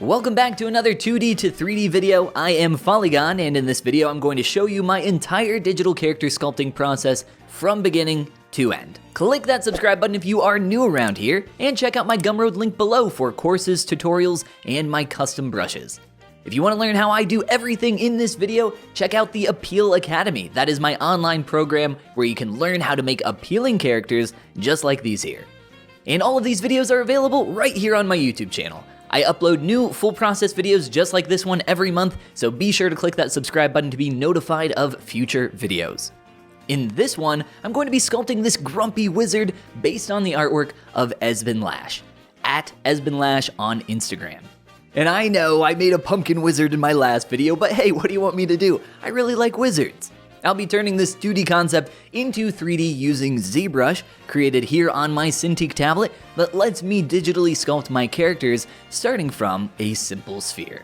Welcome back to another 2D to 3D video. I am Follygon, and in this video I'm going to show you my entire digital character sculpting process from beginning to end. Click that subscribe button if you are new around here, and check out my Gumroad link below for courses, tutorials, and my custom brushes. If you want to learn how I do everything in this video, check out the Appeal Academy. That is my online program where you can learn how to make appealing characters just like these here. And all of these videos are available right here on my YouTube channel. I upload new full process videos just like this one every month, so be sure to click that subscribe button to be notified of future videos. In this one, I'm going to be sculpting this grumpy wizard based on the artwork of Esben Lash, at Esben Lash on Instagram. And I know I made a pumpkin wizard in my last video, but hey, what do you want me to do? I really like wizards. I'll be turning this 2D concept into 3D using ZBrush, created here on my Cintiq tablet, that lets me digitally sculpt my characters starting from a simple sphere.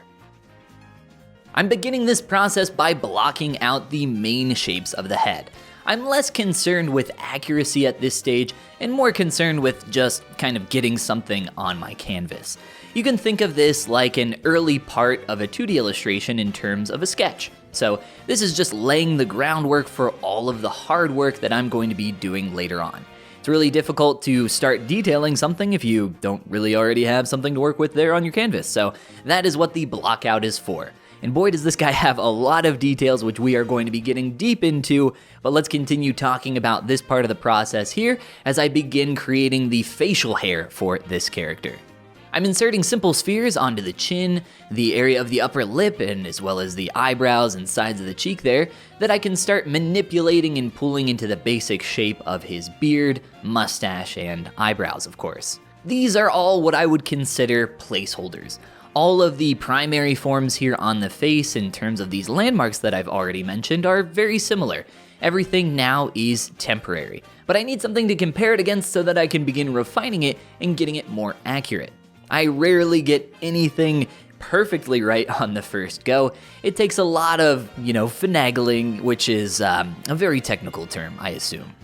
I'm beginning this process by blocking out the main shapes of the head. I'm less concerned with accuracy at this stage and more concerned with just kind of getting something on my canvas. You can think of this like an early part of a 2D illustration in terms of a sketch. So this is just laying the groundwork for all of the hard work that I'm going to be doing later on. It's really difficult to start detailing something if you don't really already have something to work with there on your canvas. So that is what the blockout is for. And boy, does this guy have a lot of details which we are going to be getting deep into, but let's continue talking about this part of the process here as I begin creating the facial hair for this character. I'm inserting simple spheres onto the chin, the area of the upper lip, and as well as the eyebrows and sides of the cheek there, that I can start manipulating and pulling into the basic shape of his beard, mustache, and eyebrows, of course. These are all what I would consider placeholders. All of the primary forms here on the face in terms of these landmarks that I've already mentioned are very similar. Everything now is temporary, but I need something to compare it against so that I can begin refining it and getting it more accurate. I rarely get anything perfectly right on the first go. It takes a lot of, finagling, which is a very technical term, I assume.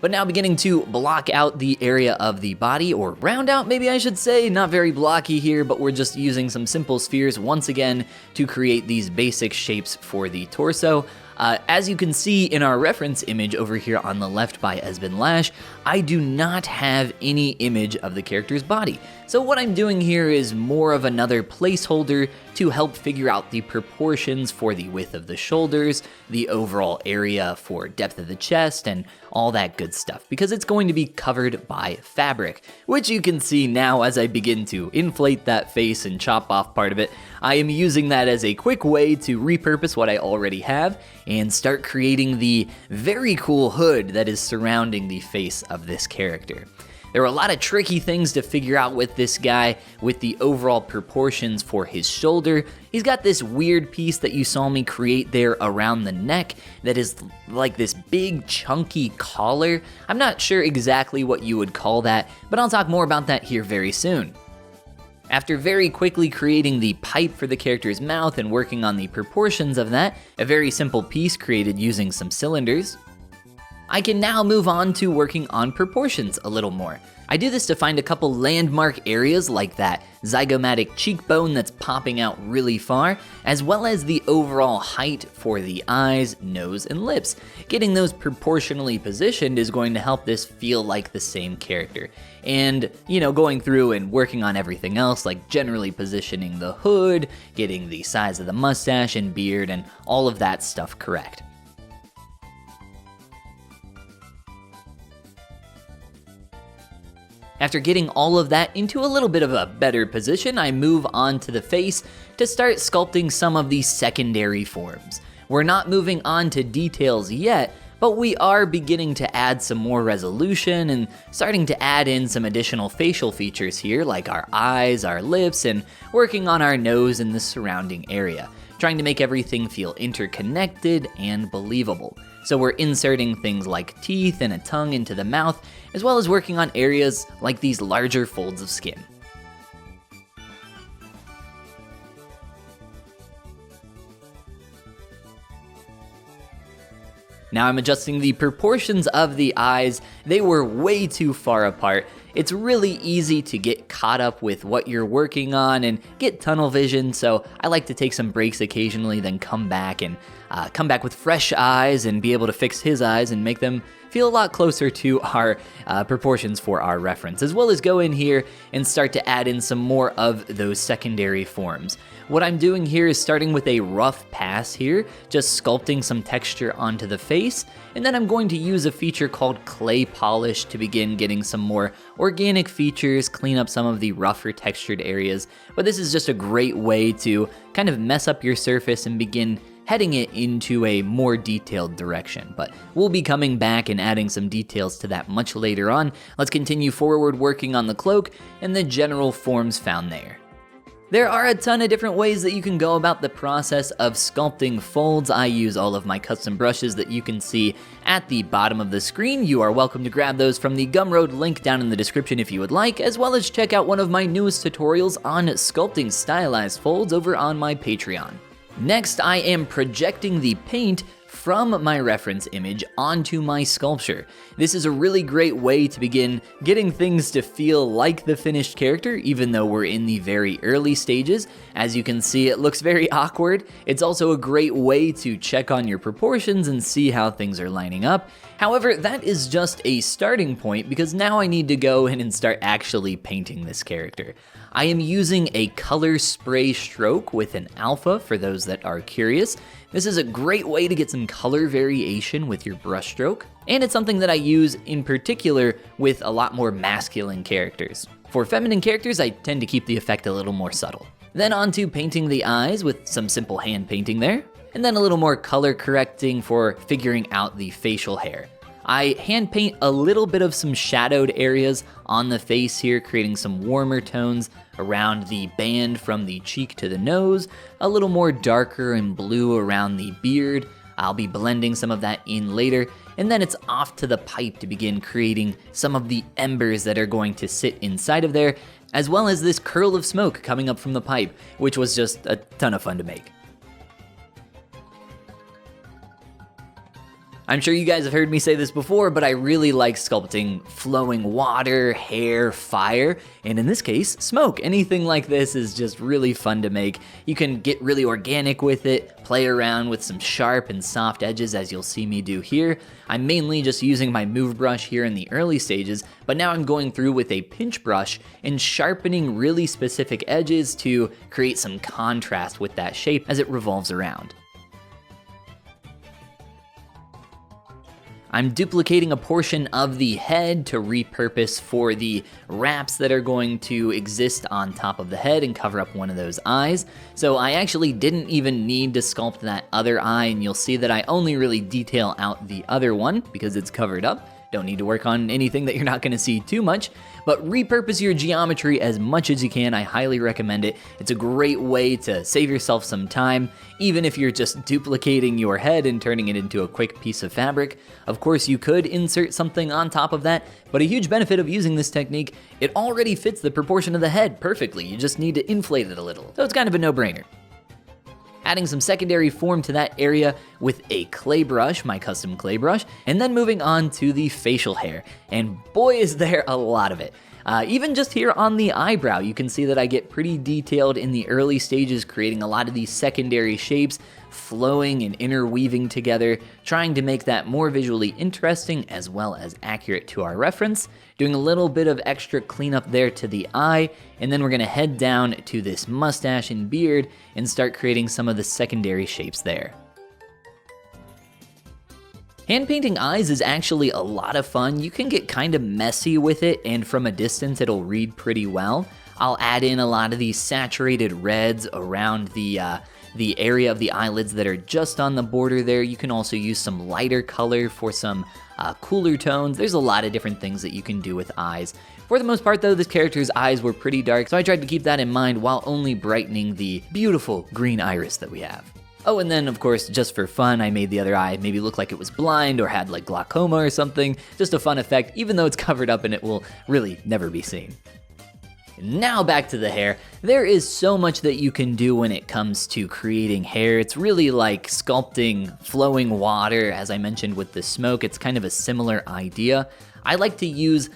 But now beginning to block out the area of the body, or round out maybe I should say, not very blocky here, but we're just using some simple spheres once again to create these basic shapes for the torso. As you can see in our reference image over here on the left by Esben Lash, I do not have any image of the character's body. So what I'm doing here is more of another placeholder to help figure out the proportions for the width of the shoulders, the overall area for depth of the chest, and all that good stuff, because it's going to be covered by fabric, which you can see now as I begin to inflate that face and chop off part of it. I am using that as a quick way to repurpose what I already have and start creating the very cool hood that is surrounding the face of this character. There are a lot of tricky things to figure out with this guy, with the overall proportions for his shoulder. He's got this weird piece that you saw me create there around the neck that is like this big chunky collar. I'm not sure exactly what you would call that, but I'll talk more about that here very soon. After very quickly creating the pipe for the character's mouth and working on the proportions of that, a very simple piece created using some cylinders, I can now move on to working on proportions a little more. I do this to find a couple landmark areas like that zygomatic cheekbone that's popping out really far, as well as the overall height for the eyes, nose, and lips. Getting those proportionally positioned is going to help this feel like the same character. And, going through and working on everything else, like generally positioning the hood, getting the size of the mustache and beard, and all of that stuff correct. After getting all of that into a little bit of a better position, I move on to the face to start sculpting some of the secondary forms. We're not moving on to details yet, but we are beginning to add some more resolution and starting to add in some additional facial features here, like our eyes, our lips, and working on our nose and the surrounding area, trying to make everything feel interconnected and believable. So we're inserting things like teeth and a tongue into the mouth, as well as working on areas like these larger folds of skin. Now I'm adjusting the proportions of the eyes. They were way too far apart, it's really easy to get caught up with what you're working on and get tunnel vision, so I like to take some breaks occasionally, then come back with fresh eyes and be able to fix his eyes and make them feel a lot closer to our proportions for our reference, as well as go in here and start to add in some more of those secondary forms. What I'm doing here is starting with a rough pass here, just sculpting some texture onto the face, and then I'm going to use a feature called clay polish to begin getting some more organic features, clean up some of the rougher textured areas. But this is just a great way to kind of mess up your surface and begin heading it into a more detailed direction. But we'll be coming back and adding some details to that much later on. Let's continue forward working on the cloak and the general forms found there. There are a ton of different ways that you can go about the process of sculpting folds. I use all of my custom brushes that you can see at the bottom of the screen. You are welcome to grab those from the Gumroad link down in the description if you would like, as well as check out one of my newest tutorials on sculpting stylized folds over on my Patreon. Next, I am projecting the paint from my reference image onto my sculpture. This is a really great way to begin getting things to feel like the finished character, even though we're in the very early stages. As you can see, it looks very awkward. It's also a great way to check on your proportions and see how things are lining up. However, that is just a starting point, because now I need to go in and start actually painting this character. I am using a color spray stroke with an alpha for those that are curious. This is a great way to get some color variation with your brush stroke, and it's something that I use in particular with a lot more masculine characters. For feminine characters, I tend to keep the effect a little more subtle. Then on to painting the eyes with some simple hand painting there, and then a little more color correcting for figuring out the facial hair. I hand paint a little bit of some shadowed areas on the face here, creating some warmer tones around the band from the cheek to the nose, a little more darker and blue around the beard. I'll be blending some of that in later, and then it's off to the pipe to begin creating some of the embers that are going to sit inside of there, as well as this curl of smoke coming up from the pipe, which was just a ton of fun to make. I'm sure you guys have heard me say this before, but I really like sculpting flowing water, hair, fire, and in this case, smoke. Anything like this is just really fun to make. You can get really organic with it, play around with some sharp and soft edges as you'll see me do here. I'm mainly just using my move brush here in the early stages, but now I'm going through with a pinch brush and sharpening really specific edges to create some contrast with that shape as it revolves around. I'm duplicating a portion of the head to repurpose for the wraps that are going to exist on top of the head and cover up one of those eyes. So I actually didn't even need to sculpt that other eye, and you'll see that I only really detail out the other one because it's covered up. Don't need to work on anything that you're not gonna see too much, but repurpose your geometry as much as you can. I highly recommend it. It's a great way to save yourself some time, even if you're just duplicating your head and turning it into a quick piece of fabric. Of course, you could insert something on top of that, but a huge benefit of using this technique, it already fits the proportion of the head perfectly. You just need to inflate it a little. So it's kind of a no-brainer. Adding some secondary form to that area with a clay brush, my custom clay brush, and then moving on to the facial hair. And boy, is there a lot of it. Even just here on the eyebrow, you can see that I get pretty detailed in the early stages, creating a lot of these secondary shapes, flowing and interweaving together, trying to make that more visually interesting as well as accurate to our reference. Doing a little bit of extra cleanup there to the eye, and then we're gonna head down to this mustache and beard and start creating some of the secondary shapes there. Hand painting eyes is actually a lot of fun. You can get kind of messy with it, and from a distance it'll read pretty well. I'll add in a lot of these saturated reds around the area of the eyelids that are just on the border there. You can also use some lighter color for some cooler tones. There's a lot of different things that you can do with eyes. For the most part though, this character's eyes were pretty dark, so I tried to keep that in mind while only brightening the beautiful green iris that we have. Oh, and then of course, just for fun, I made the other eye maybe look like it was blind or had like glaucoma or something. Just a fun effect, even though it's covered up and it will really never be seen. Now back to the hair. There is so much that you can do when it comes to creating hair. It's really like sculpting flowing water, as I mentioned with the smoke. It's kind of a similar idea. I like to use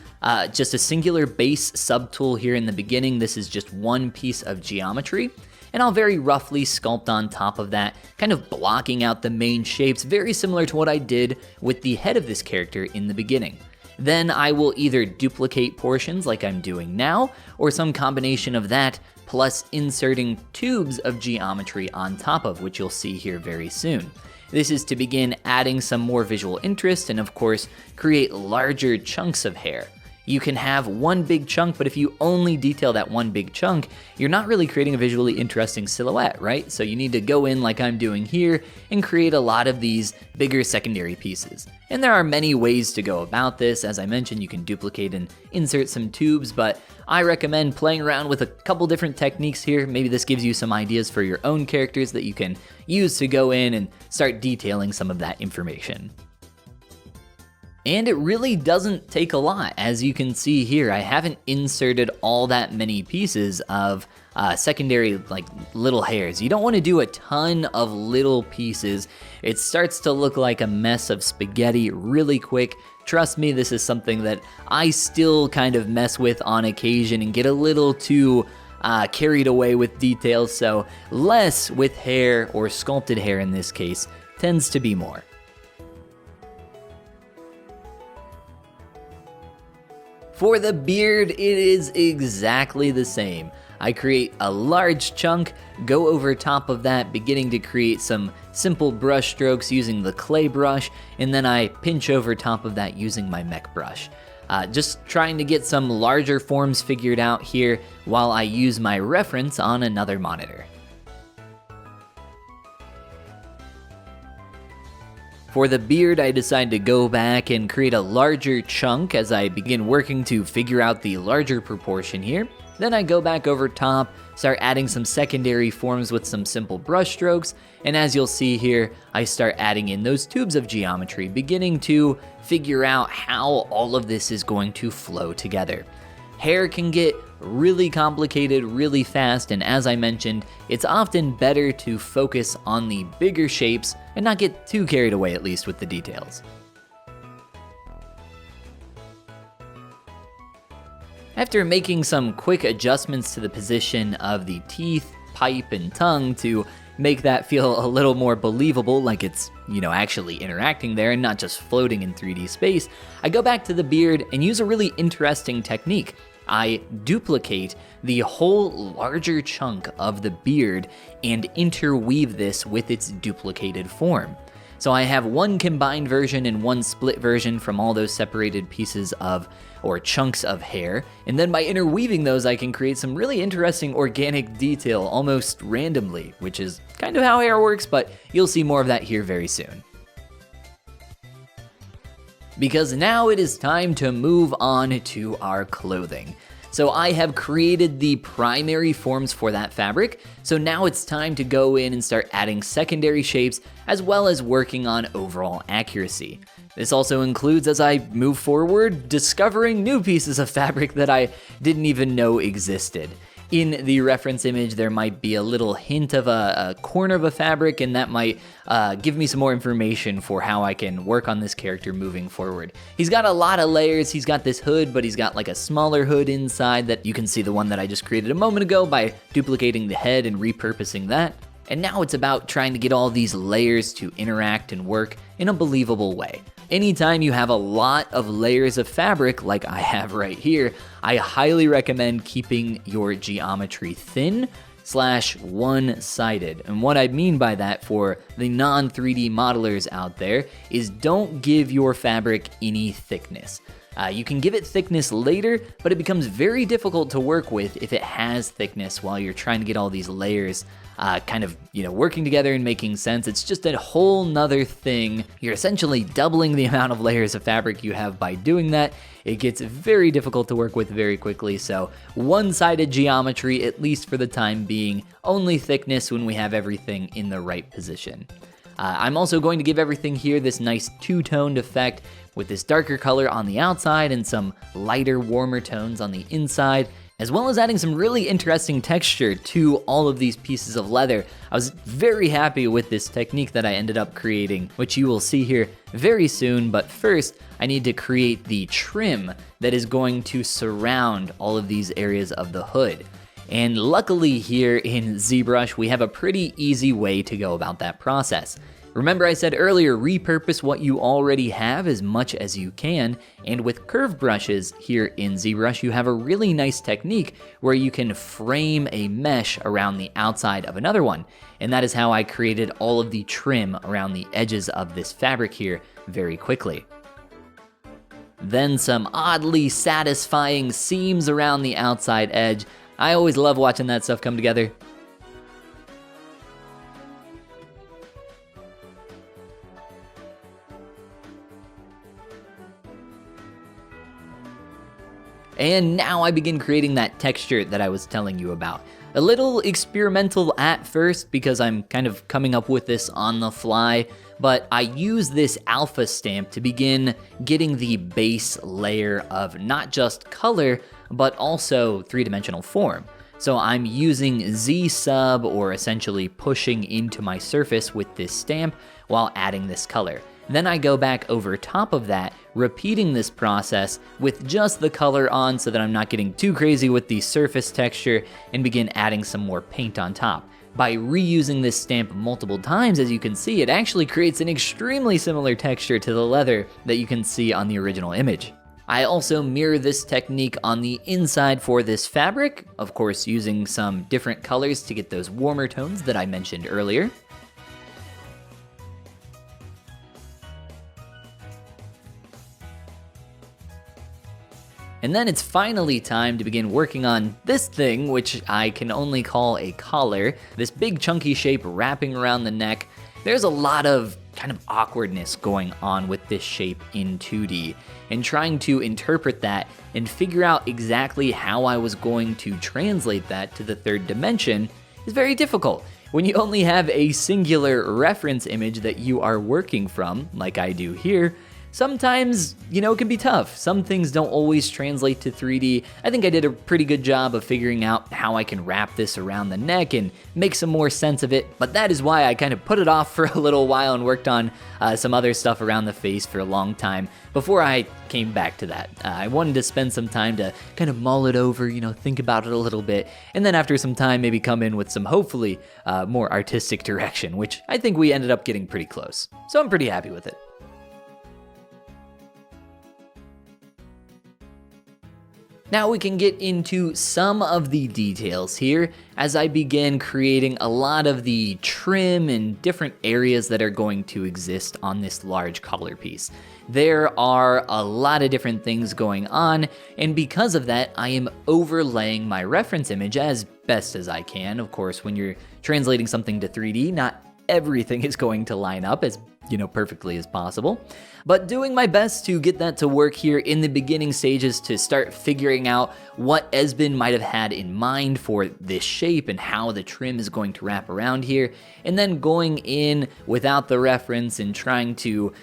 just a singular base subtool here in the beginning. This is just one piece of geometry. And I'll very roughly sculpt on top of that, kind of blocking out the main shapes, very similar to what I did with the head of this character in the beginning. Then I will either duplicate portions like I'm doing now, or some combination of that, plus inserting tubes of geometry on top of, which you'll see here very soon. This is to begin adding some more visual interest and of course, create larger chunks of hair. You can have one big chunk, but if you only detail that one big chunk, you're not really creating a visually interesting silhouette, right? So you need to go in like I'm doing here and create a lot of these bigger secondary pieces. And there are many ways to go about this. As I mentioned, you can duplicate and insert some tubes, but I recommend playing around with a couple different techniques here. Maybe this gives you some ideas for your own characters that you can use to go in and start detailing some of that information. And it really doesn't take a lot. As you can see here, I haven't inserted all that many pieces of secondary like little hairs. You don't want to do a ton of little pieces. It starts to look like a mess of spaghetti really quick. Trust me, this is something that I still kind of mess with on occasion and get a little too carried away with details. So less with hair, or sculpted hair in this case, tends to be more. For the beard, it is exactly the same. I create a large chunk, go over top of that, beginning to create some simple brush strokes using the clay brush, and then I pinch over top of that using my mech brush. Just trying to get some larger forms figured out here while I use my reference on another monitor. For the beard, I decide to go back and create a larger chunk as I begin working to figure out the larger proportion here. Then I go back over top, start adding some secondary forms with some simple brush strokes, and as you'll see here, I start adding in those tubes of geometry, beginning to figure out how all of this is going to flow together. Hair can get really complicated really fast, and as I mentioned, it's often better to focus on the bigger shapes and not get too carried away, at least with the details. After making some quick adjustments to the position of the teeth, pipe, and tongue to make that feel a little more believable, like it's, actually interacting there and not just floating in 3D space, I go back to the beard and use a really interesting technique. I duplicate the whole larger chunk of the beard and interweave this with its duplicated form. So I have one combined version and one split version from all those separated pieces of, or chunks of hair, and then by interweaving those I can create some really interesting organic detail almost randomly, which is kind of how hair works, but you'll see more of that here very soon. Because now it is time to move on to our clothing. So I have created the primary forms for that fabric, so now it's time to go in and start adding secondary shapes as well as working on overall accuracy. This also includes, as I move forward, discovering new pieces of fabric that I didn't even know existed. In the reference image, there might be a little hint of a corner of a fabric, and that might give me some more information for how I can work on this character moving forward. He's got a lot of layers. He's got this hood, but he's got like a smaller hood inside that you can see, the one that I just created a moment ago, by duplicating the head and repurposing that. And now it's about trying to get all these layers to interact and work in a believable way. Anytime you have a lot of layers of fabric, like I have right here, I highly recommend keeping your geometry thin / one-sided. And what I mean by that for the non-3D modelers out there is don't give your fabric any thickness. You can give it thickness later, but it becomes very difficult to work with if it has thickness while you're trying to get all these layers working together and making sense. It's just a whole nother thing. You're essentially doubling the amount of layers of fabric you have by doing that. It gets very difficult to work with very quickly, so one-sided geometry, at least for the time being, only thickness when we have everything in the right position. I'm also going to give everything here this nice two-toned effect with this darker color on the outside and some lighter, warmer tones on the inside. as well as adding some really interesting texture to all of these pieces of leather. I was very happy with this technique that I ended up creating, which you will see here very soon, but first I need to create the trim that is going to surround all of these areas of the hood. And luckily here in ZBrush, we have a pretty easy way to go about that process. Remember I said earlier, repurpose what you already have as much as you can, and with curve brushes here in ZBrush, you have a really nice technique where you can frame a mesh around the outside of another one. And that is how I created all of the trim around the edges of this fabric here very quickly. Then some oddly satisfying seams around the outside edge. I always love watching that stuff come together. And now I begin creating that texture that I was telling you about. A little experimental at first because I'm kind of coming up with this on the fly, but I use this alpha stamp to begin getting the base layer of not just color, but also three-dimensional form. So I'm using Z sub, or essentially pushing into my surface with this stamp while adding this color. Then I go back over top of that, repeating this process with just the color on so that I'm not getting too crazy with the surface texture, and begin adding some more paint on top. By reusing this stamp multiple times, as you can see, it actually creates an extremely similar texture to the leather that you can see on the original image. I also mirror this technique on the inside for this fabric, of course using some different colors to get those warmer tones that I mentioned earlier. And then it's finally time to begin working on this thing, which I can only call a collar, this big chunky shape wrapping around the neck. There's a lot of kind of awkwardness going on with this shape in 2D, and trying to interpret that and figure out exactly how I was going to translate that to the third dimension is very difficult. When you only have a singular reference image that you are working from, like I do here, sometimes, it can be tough. Some things don't always translate to 3D. I think I did a pretty good job of figuring out how I can wrap this around the neck and make some more sense of it, but that is why I kind of put it off for a little while and worked on some other stuff around the face for a long time before I came back to that. I wanted to spend some time to kind of mull it over, think about it a little bit, and then after some time maybe come in with some hopefully more artistic direction, which I think we ended up getting pretty close. So I'm pretty happy with it. Now we can get into some of the details here as I begin creating a lot of the trim and different areas that are going to exist on this large collar piece. There are a lot of different things going on, and because of that, I am overlaying my reference image as best as I can. Of course, when you're translating something to 3D, not everything is going to line up as perfectly as possible, but doing my best to get that to work here in the beginning stages to start figuring out what Esben might have had in mind for this shape and how the trim is going to wrap around here, and then going in without the reference and trying to,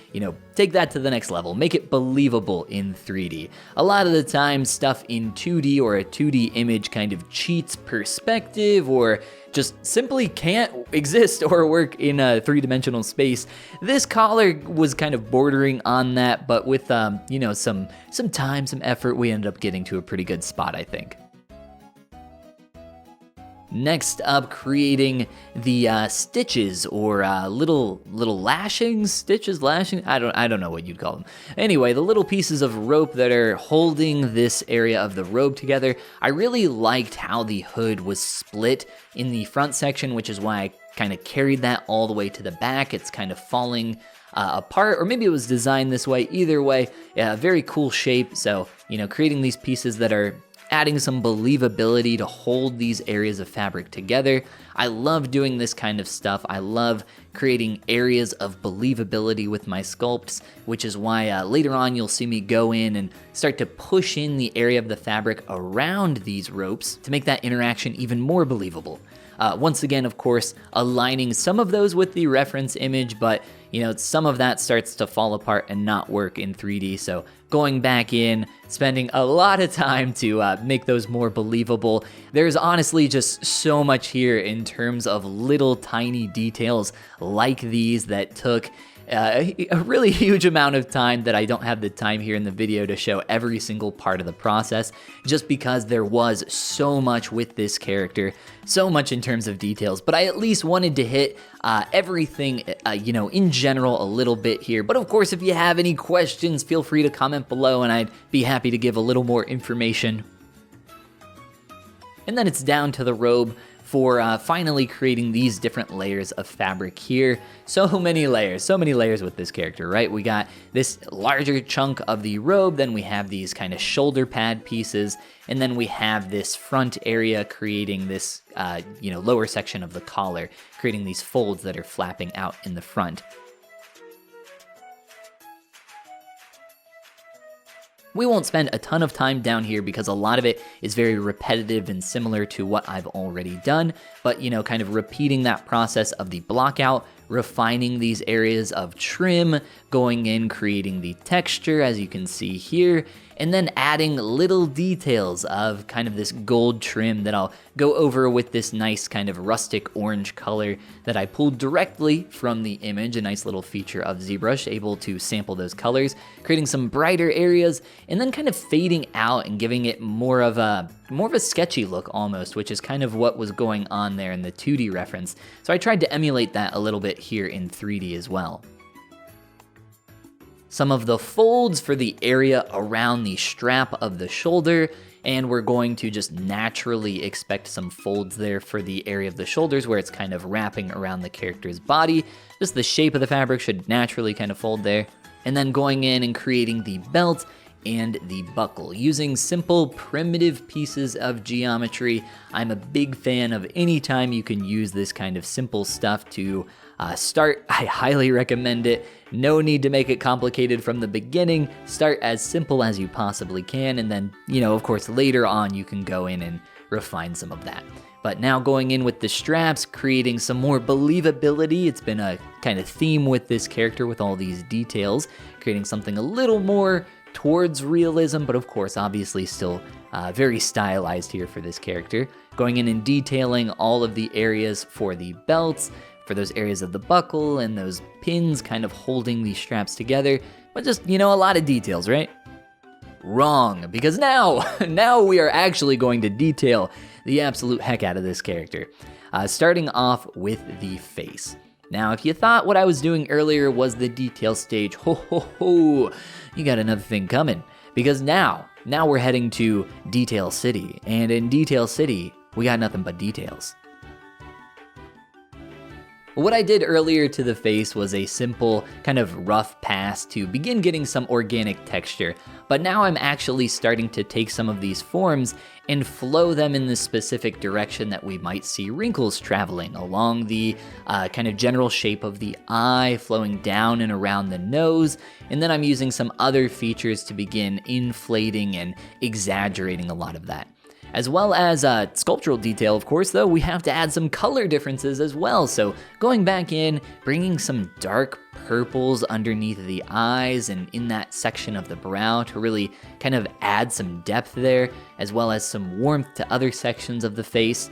take that to the next level, make it believable in 3D. A lot of the time, stuff in 2D or a 2D image kind of cheats perspective or just simply can't exist or work in a three-dimensional space. This collar was kind of bordering on that, but with some time, some effort, we ended up getting to a pretty good spot, I think. Next up, creating the stitches or little lashings, stitches, lashing. I don't know what you'd call them. Anyway, the little pieces of rope that are holding this area of the robe together. I really liked how the hood was split in the front section, which is why I kind of carried that all the way to the back. It's kind of falling apart, or maybe it was designed this way. Either way, very cool shape. So, creating these pieces that are adding some believability to hold these areas of fabric together. I love doing this kind of stuff. I love creating areas of believability with my sculpts, which is why later on you'll see me go in and start to push in the area of the fabric around these ropes to make that interaction even more believable. Once again, of course, aligning some of those with the reference image, but some of that starts to fall apart and not work in 3D. So going back in, spending a lot of time to make those more believable. There's honestly just so much here in terms of little tiny details like these that took a really huge amount of time that I don't have the time here in the video to show every single part of the process, just because there was so much with this character, so much in terms of details. But I at least wanted to hit everything, in general a little bit here. But of course, if you have any questions, feel free to comment below and I'd be happy to give a little more information. And then it's down to the robe for finally creating these different layers of fabric here. So many layers with this character, right? We got this larger chunk of the robe, then we have these kind of shoulder pad pieces, and then we have this front area creating this, lower section of the collar, creating these folds that are flapping out in the front. We won't spend a ton of time down here because a lot of it is very repetitive and similar to what I've already done, but kind of repeating that process of the block out, refining these areas of trim, going in, creating the texture as you can see here, and then adding little details of kind of this gold trim that I'll go over with this nice kind of rustic orange color that I pulled directly from the image, a nice little feature of ZBrush, able to sample those colors, creating some brighter areas, and then kind of fading out and giving it more of a sketchy look almost, which is kind of what was going on there in the 2D reference. So I tried to emulate that a little bit here in 3D as well. Some of the folds for the area around the strap of the shoulder, and we're going to just naturally expect some folds there for the area of the shoulders where it's kind of wrapping around the character's body. Just the shape of the fabric should naturally kind of fold there. And then going in and creating the belt and the buckle using simple primitive pieces of geometry. I'm a big fan of any time you can use this kind of simple stuff to start. I highly recommend it. No need to make it complicated from the beginning. Start as simple as you possibly can, and then, of course, later on you can go in and refine some of that. But now going in with the straps, creating some more believability. It's been a kind of theme with this character with all these details, creating something a little more towards realism, but of course, obviously still very stylized here for this character. Going in and detailing all of the areas for the belts, for those areas of the buckle and those pins kind of holding these straps together, but just, a lot of details, right? Wrong, because now we are actually going to detail the absolute heck out of this character. Starting off with the face. Now, if you thought what I was doing earlier was the detail stage, you got another thing coming. Because now we're heading to Detail City, and in Detail City, we got nothing but details. What I did earlier to the face was a simple kind of rough pass to begin getting some organic texture, but now I'm actually starting to take some of these forms and flow them in the specific direction that we might see wrinkles traveling along the kind of general shape of the eye, flowing down and around the nose, and then I'm using some other features to begin inflating and exaggerating a lot of that. As well as sculptural detail, of course, though, we have to add some color differences as well. So going back in, bringing some dark purples underneath the eyes and in that section of the brow to really kind of add some depth there, as well as some warmth to other sections of the face.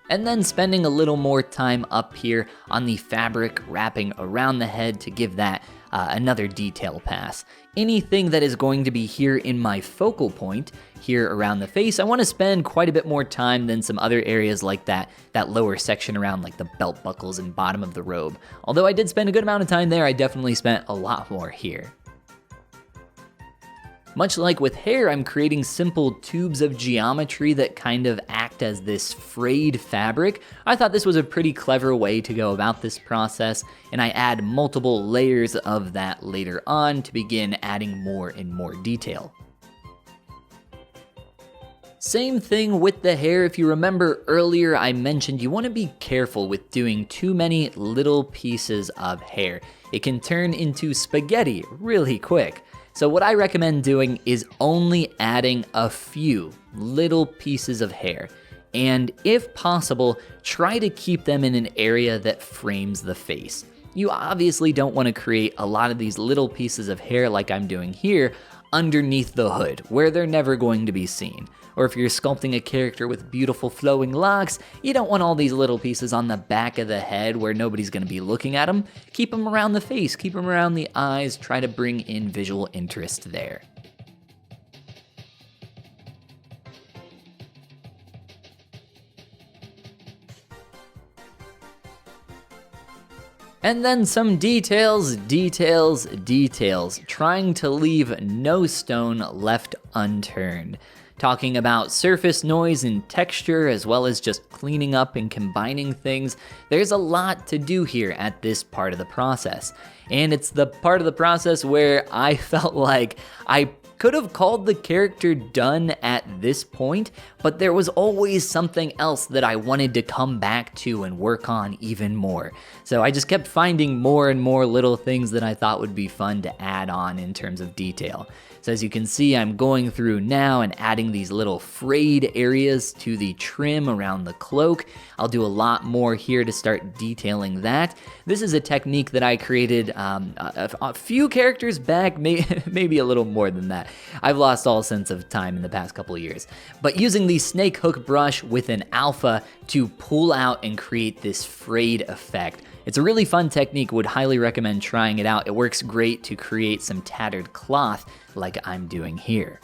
And then spending a little more time up here on the fabric wrapping around the head to give that another detail pass. Anything that is going to be here in my focal point, here around the face, I want to spend quite a bit more time than some other areas like that lower section around like the belt buckles and bottom of the robe. Although I did spend a good amount of time there, I definitely spent a lot more here. Much like with hair, I'm creating simple tubes of geometry that kind of act as this frayed fabric. I thought this was a pretty clever way to go about this process, and I add multiple layers of that later on to begin adding more and more detail. Same thing with the hair. If you remember earlier, I mentioned you want to be careful with doing too many little pieces of hair. It can turn into spaghetti really quick. So what I recommend doing is only adding a few little pieces of hair. and if possible, try to keep them in an area that frames the face. You obviously don't want to create a lot of these little pieces of hair like I'm doing here underneath the hood, where they're never going to be seen. Or if you're sculpting a character with beautiful flowing locks, you don't want all these little pieces on the back of the head where nobody's going to be looking at them. Keep them around the face, keep them around the eyes, try to bring in visual interest there. And then some details, trying to leave no stone left unturned. Talking about surface noise and texture, as well as just cleaning up and combining things. There's a lot to do here at this part of the process. And it's the part of the process where I felt like I could have called the character done at this point, but there was always something else that I wanted to come back to and work on even more. So I just kept finding more and more little things that I thought would be fun to add on in terms of detail. So as you can see, I'm going through now and adding these little frayed areas to the trim around the cloak. I'll do a lot more here to start detailing that. This is a technique that I created a few characters back, maybe a little more than that. I've lost all sense of time in the past couple of years. But using the snake hook brush with an alpha to pull out and create this frayed effect. It's a really fun technique, would highly recommend trying it out. It works great to create some tattered cloth like I'm doing here.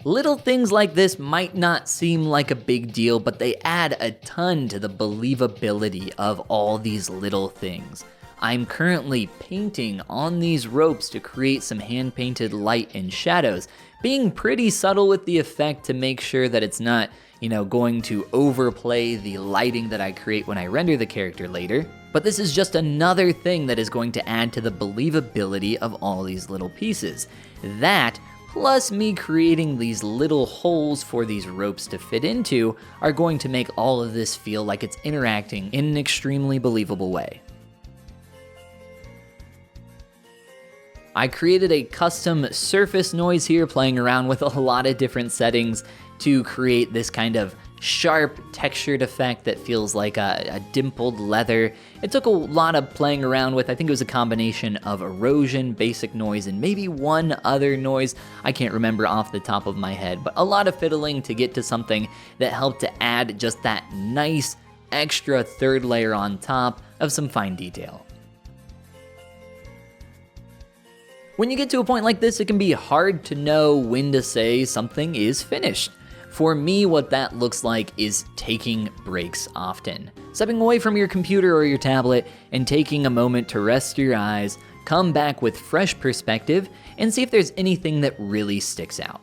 Little things like this might not seem like a big deal, but they add a ton to the believability of all these little things. I'm currently painting on these ropes to create some hand-painted light and shadows, being pretty subtle with the effect to make sure that it's not, going to overplay the lighting that I create when I render the character later. But this is just another thing that is going to add to the believability of all these little pieces. That, plus me creating these little holes for these ropes to fit into, are going to make all of this feel like it's interacting in an extremely believable way. I created a custom surface noise here, playing around with a lot of different settings to create this kind of sharp textured effect that feels like a dimpled leather. It took a lot of playing around with. I think it was a combination of erosion, basic noise, and maybe one other noise. I can't remember off the top of my head, but a lot of fiddling to get to something that helped to add just that nice extra third layer on top of some fine detail. When you get to a point like this, it can be hard to know when to say something is finished. For me, what that looks like is taking breaks often. Stepping away from your computer or your tablet and taking a moment to rest your eyes, come back with fresh perspective, and see if there's anything that really sticks out.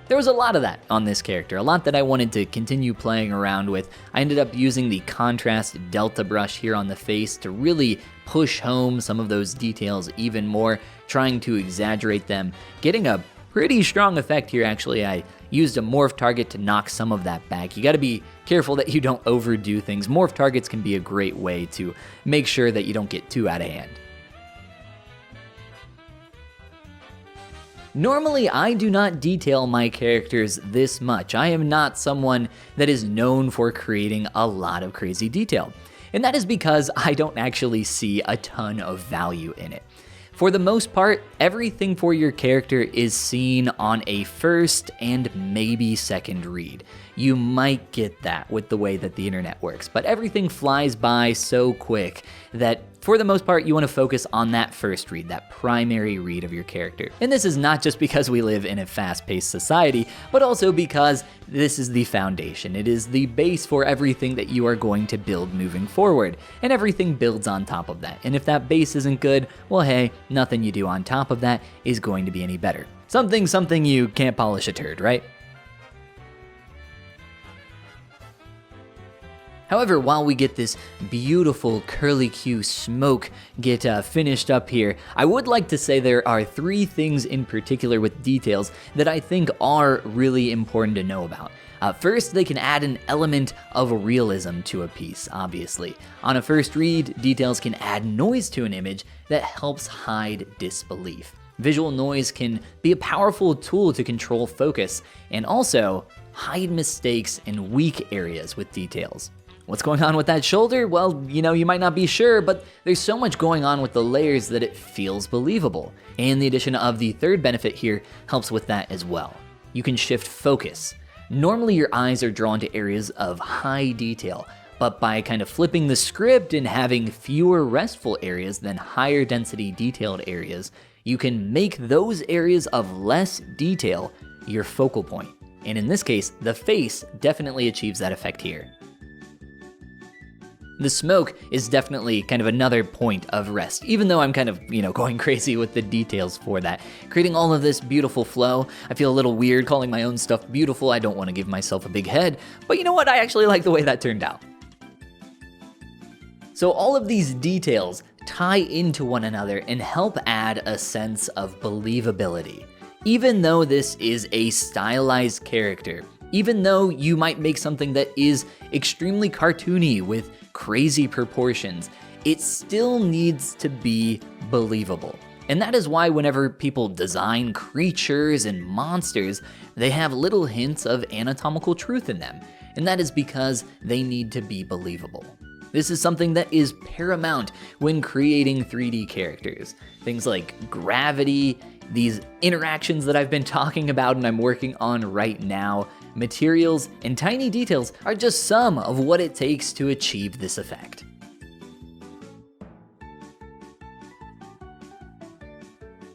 There was a lot of that on this character, a lot that I wanted to continue playing around with. I ended up using the contrast delta brush here on the face to really push home some of those details even more, trying to exaggerate them, getting a pretty strong effect here actually. I used a morph target to knock some of that back. You gotta be careful that you don't overdo things. Morph targets can be a great way to make sure that you don't get too out of hand. Normally, I do not detail my characters this much. I am not someone that is known for creating a lot of crazy detail. And that is because I don't actually see a ton of value in it. For the most part, everything for your character is seen on a first and maybe second read. You might get that with the way that the internet works, but everything flies by so quick that for the most part, you want to focus on that first read, that primary read of your character. And this is not just because we live in a fast-paced society, but also because this is the foundation. It is the base for everything that you are going to build moving forward, and everything builds on top of that. And if that base isn't good, well hey, nothing you do on top of that is going to be any better. Something you can't polish a turd, right? However, while we get this beautiful curlicue smoke get finished up here, I would like to say there are 3 things in particular with details that I think are really important to know about. First, they can add an element of realism to a piece, obviously. On a first read, details can add noise to an image that helps hide disbelief. Visual noise can be a powerful tool to control focus and also hide mistakes and weak areas with details. What's going on with that shoulder? Well, you might not be sure, but there's so much going on with the layers that it feels believable. And the addition of the third benefit here helps with that as well. You can shift focus. Normally your eyes are drawn to areas of high detail, but by kind of flipping the script and having fewer restful areas than higher density detailed areas, you can make those areas of less detail your focal point. And in this case, the face definitely achieves that effect here. The smoke is definitely kind of another point of rest, even though I'm kind of, going crazy with the details for that. Creating all of this beautiful flow, I feel a little weird calling my own stuff beautiful. I don't want to give myself a big head, but you know what? I actually like the way that turned out. So all of these details tie into one another and help add a sense of believability. Even though this is a stylized character, even though you might make something that is extremely cartoony with crazy proportions, it still needs to be believable. And that is why whenever people design creatures and monsters, they have little hints of anatomical truth in them. And that is because they need to be believable. This is something that is paramount when creating 3D characters. Things like gravity, these interactions that I've been talking about and I'm working on right now, materials, and tiny details are just some of what it takes to achieve this effect.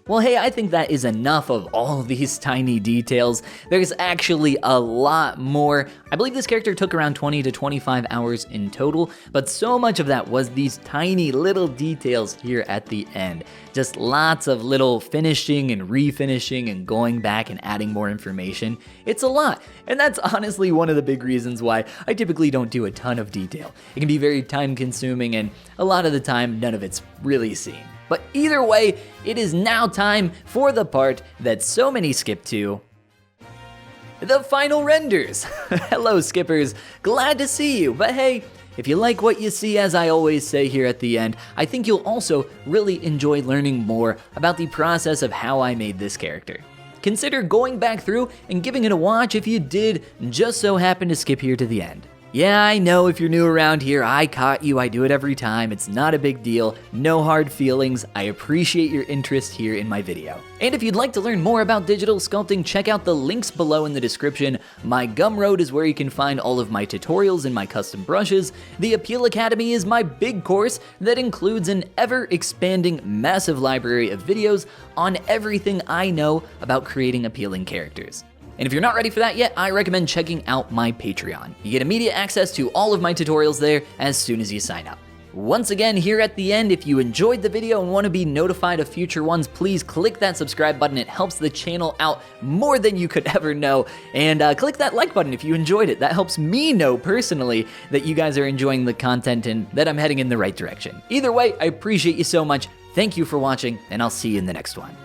Well, hey, I think that is enough of all these tiny details. There's actually a lot more. I believe this character took around 20 to 25 hours in total, but so much of that was these tiny little details here at the end. Just lots of little finishing and refinishing and going back and adding more information. It's a lot, and that's honestly one of the big reasons why I typically don't do a ton of detail. It can be very time consuming, and a lot of the time, none of it's really seen. But either way, it is now time for the part that so many skip to. The final renders. Hello skippers, glad to see you, but hey, if you like what you see, as I always say here at the end, I think you'll also really enjoy learning more about the process of how I made this character. Consider going back through and giving it a watch if you did just so happen to skip here to the end. Yeah, I know if you're new around here, I caught you, I do it every time, it's not a big deal, no hard feelings, I appreciate your interest here in my video. And if you'd like to learn more about digital sculpting, check out the links below in the description. My Gumroad is where you can find all of my tutorials and my custom brushes. The Appeal Academy is my big course that includes an ever-expanding massive library of videos on everything I know about creating appealing characters. And if you're not ready for that yet, I recommend checking out my Patreon. You get immediate access to all of my tutorials there as soon as you sign up. Once again, here at the end, if you enjoyed the video and want to be notified of future ones, please click that subscribe button. It helps the channel out more than you could ever know. And click that like button if you enjoyed it. That helps me know personally that you guys are enjoying the content and that I'm heading in the right direction. Either way, I appreciate you so much. Thank you for watching, and I'll see you in the next one.